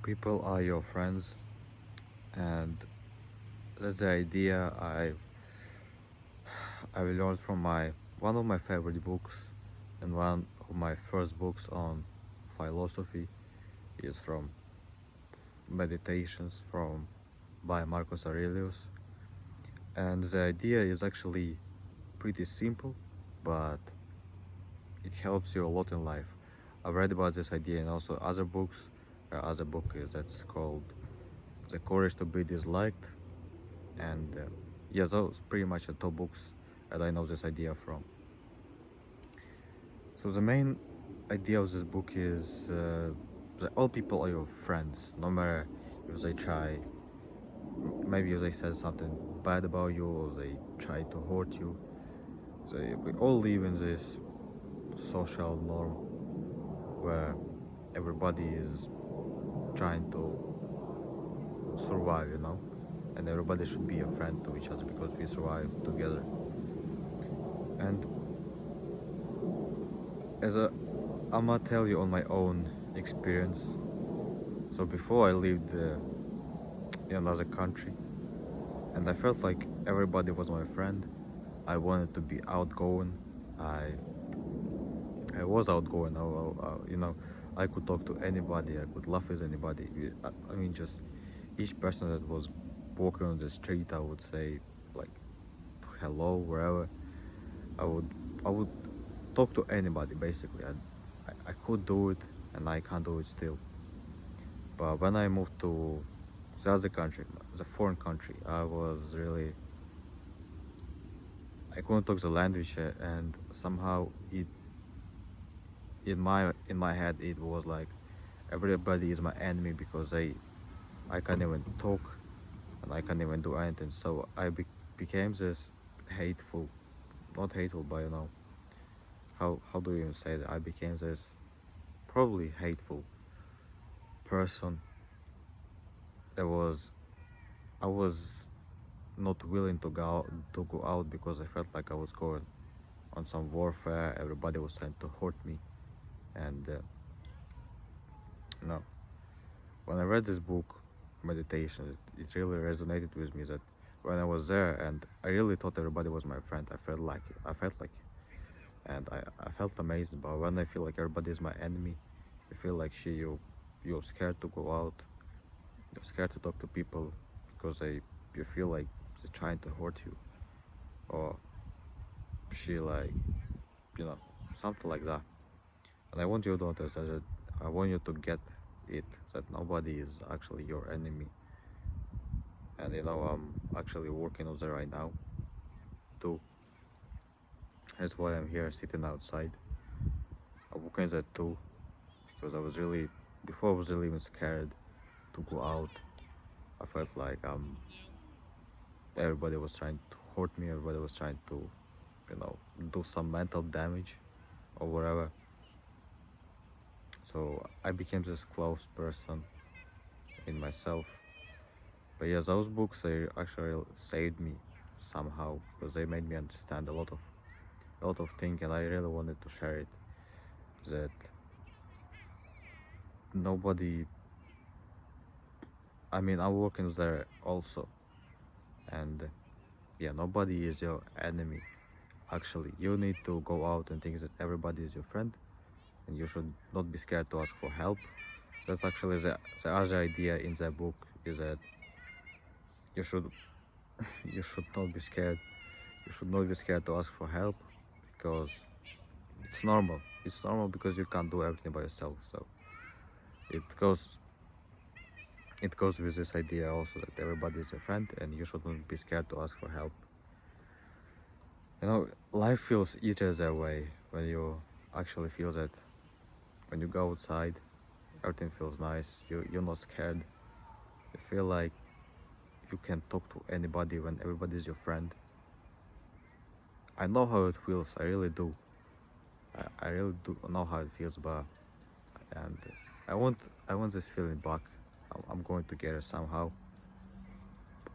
People are your friends, and that's the idea I learned from my one of my favorite books, and one of my first books on philosophy is from Meditations from by Marcus Aurelius. And the idea is actually pretty simple, but it helps you a lot in life. I've read about this idea in also other books. Other book is that's called The Courage to Be Disliked, and yeah, those pretty much the top books that I know this idea from. So the main idea of this book is that all people are your friends, no matter if they try, maybe if they said something bad about you or they try to hurt you. We all live in this social norm where everybody is trying to survive, and everybody should be a friend to each other because we survive together. And as a, I'm gonna tell you on my own experience. So before I lived in another country, and I felt like everybody was my friend. I wanted to be outgoing. I I was outgoing. I could talk to anybody. I could laugh with anybody. I mean, just each person that was walking on the street, I would say like hello wherever. I would I would talk to anybody basically. I could do it, and I can't do it still. But when I moved to the other country, the foreign country, I couldn't talk the language, and somehow it in my head it was like everybody is my enemy because I can't even talk and I can't even do anything. So became this hateful, not hateful, but how do you even say that? I became this probably hateful person that was I was not willing to go out because I felt like I was going on some warfare. Everybody was trying to hurt me, and no. When I read this book, Meditation, it really resonated with me that when I was there and I really thought everybody was my friend, I felt like and I felt amazing. But when I feel like everybody is my enemy, you feel like you're scared to go out, you're scared to talk to people because you feel like they're trying to hurt you, or she like you know something like that. And I want you to understand that I want you to get it that nobody is actually your enemy. And I'm actually working on that right now too. That's why I'm here sitting outside. I'm working on that too because I was really before I was really even scared to go out. I felt like everybody was trying to hurt me. Everybody was trying to you know do some mental damage or whatever. So I became this close person in myself. But yeah, those books they actually saved me somehow because they made me understand a lot of things, and I really wanted to share it. That nobody, I mean, I'm working there also, and yeah, nobody is your enemy. Actually, you need to go out and think that everybody is your friend, and you should not be scared to ask for help. That's actually the other idea in the book is that you should you should not be scared. You should not be scared to ask for help because it's normal. It's normal because you can't do everything by yourself. So it goes it goes with this idea also that everybody is a friend and you shouldn't be scared to ask for help. Life feels easier that way when you actually feel that when you go outside, everything feels nice. You're not scared. You feel like you can talk to anybody when everybody is your friend. I know how it feels. I really do. I really do know how it feels, but and I want I want this feeling back. I'm going to get it somehow,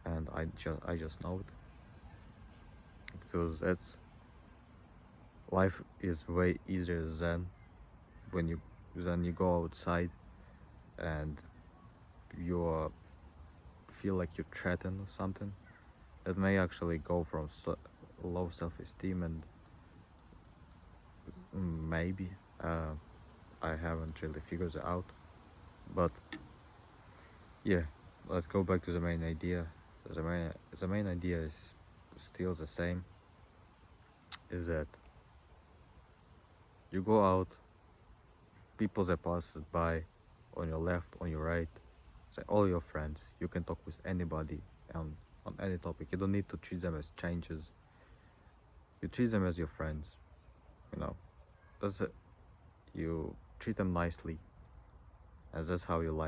and I just know it because that's life is way easier than when you go outside and you feel like you're threatened or something, it may actually go from low self-esteem and maybe uh, I haven't really figured it out. But yeah, let's go back to the main idea. The main idea is still the same. Is that you go out, people that pass by, on your left, on your right, say all your friends. You can talk with anybody on any topic. You don't need to treat them as strangers. You treat them as your friends. You know, that's it. You treat them nicely, as that's how you like.